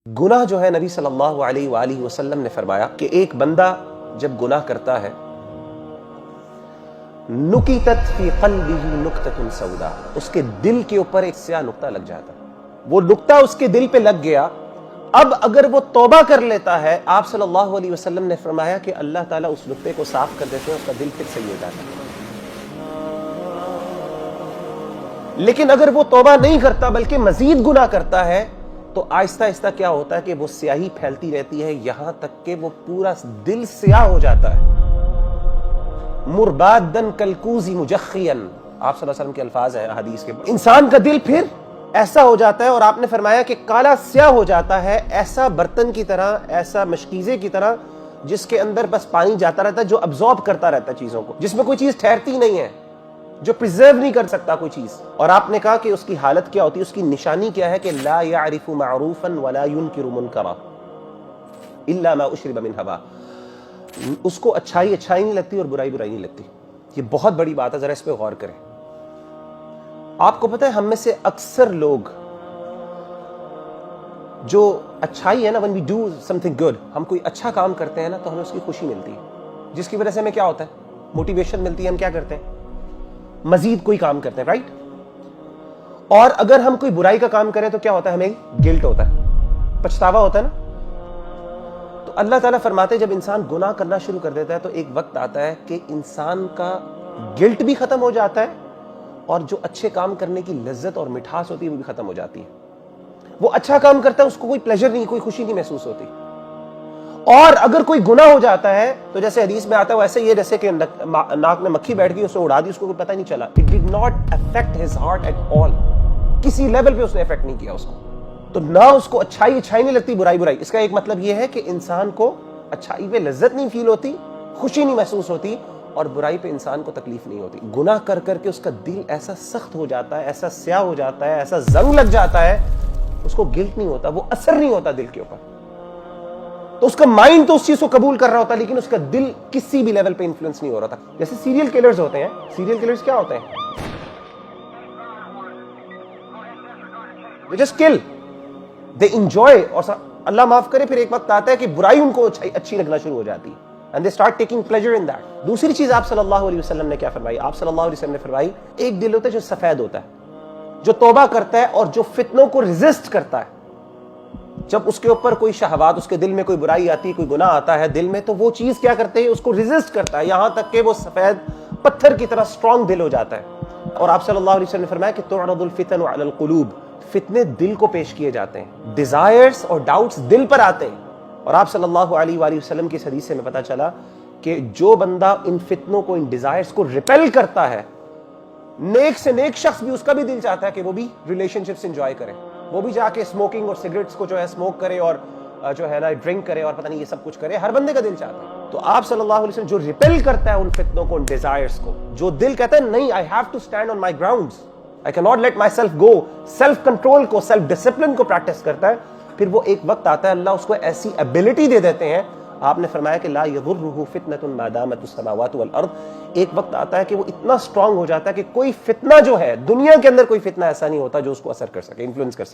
گناہ جو ہے نبی صلی اللہ علیہ وآلہ وسلم نے فرمایا کہ ایک بندہ جب گناہ کرتا ہے نکتت فی قلبہ نکتۃ سودا، اس کے دل کے اوپر ایک سیاہ نقطہ لگ جاتا ہے، وہ نقطہ اس کے دل پہ لگ گیا۔ اب اگر وہ توبہ کر لیتا ہے، آپ صلی اللہ علیہ وسلم نے فرمایا کہ اللہ تعالیٰ اس نقطے کو صاف کر دیتے ہیں، اس کا دل پھر صحیح ہو جاتا ہے۔ لیکن اگر وہ توبہ نہیں کرتا بلکہ مزید گناہ کرتا ہے تو آہستہ آہستہ کیا ہوتا ہے کہ وہ سیاہی پھیلتی رہتی ہے، یہاں تک کہ وہ پورا دل سیاہ ہو جاتا ہے۔ مربادن کلکوز مجخیا، آپ صلی اللہ علیہ وسلم کے الفاظ ہیں حدیث کے، انسان کا دل پھر ایسا ہو جاتا ہے، اور آپ نے فرمایا کہ کالا سیاہ ہو جاتا ہے، ایسا برتن کی طرح، ایسا مشکیزے کی طرح جس کے اندر بس پانی جاتا رہتا ہے، جو ابزارب کرتا رہتا ہے چیزوں کو، جس میں کوئی چیز ٹھہرتی نہیں ہے، جو پریزرو نہیں کر سکتا کوئی چیز۔ اور آپ نے کہا کہ اس کی حالت کیا ہوتی ہے، اس کی نشانی کیا ہے کہ لا يعرف معروفا ولا ينکر منکرا الا ما اشرب من ہوا، اس کو اچھائی اچھائی نہیں لگتی اور برائی برائی نہیں لگتی۔ یہ بہت بڑی بات ہے، ذرا اس پہ غور کریں۔ آپ کو پتہ ہے ہم میں سے اکثر لوگ جو اچھائی ہے نا، when we do something good، ہم کوئی اچھا کام کرتے ہیں نا تو ہمیں اس کی خوشی ملتی ہے، جس کی وجہ سے ہمیں کیا ہوتا ہے، موٹیویشن ملتی ہے، ہم کیا کرتے ہیں، مزید کوئی کام کرتے ہیں، رائٹ؟ اور اگر ہم کوئی برائی کا کام کریں تو کیا ہوتا ہے، ہمیں گلٹ ہوتا ہے، پچھتاوا ہوتا ہے نا۔ تو اللہ تعالیٰ فرماتے ہیں جب انسان گناہ کرنا شروع کر دیتا ہے تو ایک وقت آتا ہے کہ انسان کا گلٹ بھی ختم ہو جاتا ہے، اور جو اچھے کام کرنے کی لذت اور مٹھاس ہوتی ہے وہ بھی ختم ہو جاتی ہے۔ وہ اچھا کام کرتا ہے، اس کو کوئی پلیجر نہیں، کوئی خوشی نہیں محسوس ہوتی۔ اور اگر کوئی گناہ ہو جاتا ہے تو جیسے حدیث میں آتا ہے ویسے یہ جیسے کہ ناک میں مکھی بیٹھ گئی، اس نے اڑا دی، اس کو کوئی پتہ نہیں چلا۔ It did not affect his heart at all، کسی لیول پہ اس نے افیکٹ نہیں کیا اس کو۔ تو نہ اس کو اچھائی اچھائی نہیں لگتی، برائی برائی۔ اس کا ایک مطلب یہ ہے کہ انسان کو اچھائی پہ لذت نہیں فیل ہوتی، خوشی نہیں محسوس ہوتی، اور برائی پہ انسان کو تکلیف نہیں ہوتی۔ گناہ کر کر کے اس کا دل ایسا سخت ہو جاتا ہے، ایسا سیاہ ہو جاتا ہے، ایسا زنگ لگ جاتا ہے، اس کو گلٹ نہیں ہوتا، وہ اثر نہیں ہوتا دل کے اوپر۔ تو اس کا مائنڈ تو اس چیز کو قبول کر رہا ہوتا ہے، لیکن اس کا دل کسی بھی لیول پہ انفلوئنس نہیں ہو رہا تھا۔ جیسے سیریل کلرز ہوتے ہیں، سیریل کلرز کیا ہوتے ہیں، they just kill، they enjoy، اور اللہ معاف کرے پھر ایک وقت آتا ہے کہ برائی ان کو اچھی لگنا شروع ہو جاتی ہے، and they start taking pleasure in that۔ دوسری چیز آپ صلی اللہ علیہ وسلم نے کیا فرمائی، آپ صلی اللہ علیہ وسلم نے فرمائی ایک دل ہوتا ہے جو سفید ہوتا ہے، جو توبہ کرتا ہے اور جو فتنوں کو ریزسٹ کرتا ہے۔ جب اس کے اوپر کوئی شہوات، اس کے دل میں کوئی برائی آتی ہے، کوئی گناہ آتا ہے دل میں، تو وہ چیز کیا کرتے ہیں، اس کو ریزسٹ کرتا ہے، یہاں تک کہ وہ سفید پتھر کی طرح سٹرونگ دل ہو جاتا ہے۔ اور آپ صلی اللہ علیہ وسلم نے فرمایا کہ تعرض الفتن علی القلوب، فتنے دل کو پیش کیے جاتے ہیں، ڈیزائرز اور ڈاؤٹس دل پر آتے ہیں۔ اور آپ صلی اللہ علیہ وآلہ وسلم کی اس حدیث سے ہمیں پتہ چلا کہ جو بندہ ان فتنوں کو، ان ڈیزائرز کو ریپیل کرتا ہے، نیک سے نیک شخص بھی، اس کا بھی دل چاہتا ہے کہ وہ بھی ریلیشن شپس انجوائے کرے، وہ بھی جا کے اسموکنگ اور سگریٹس کو جو ہے اسموک کرے، اور جو ہے نا ڈرنک کرے، اور پتہ نہیں یہ سب کچھ کرے، ہر بندے کا دل چاہتا ہے۔ تو آپ صلی اللہ علیہ وسلم جو ریپیل کرتا ہے ان فتنوں کو، ان ڈیزائرز کو، جو دل کہتا ہے نہیں، I have to stand on my grounds، I cannot let myself go، self control کو، سیلف ڈسپلن کو پریکٹس کرتا ہے، پھر وہ ایک وقت آتا ہے اللہ اس کو ایسی ایبلٹی دے دیتے ہیں۔ آپ نے فرمایا کہ لا یضرہ فتنۃ ما دامت السماوات والارض، ایک وقت آتا ہے کہ وہ اتنا سٹرونگ ہو جاتا ہے کہ کوئی فتنہ جو ہے دنیا کے اندر، کوئی فتنہ ایسا نہیں ہوتا جو اس کو اثر کر سکے، انفلوئنس کر سکے۔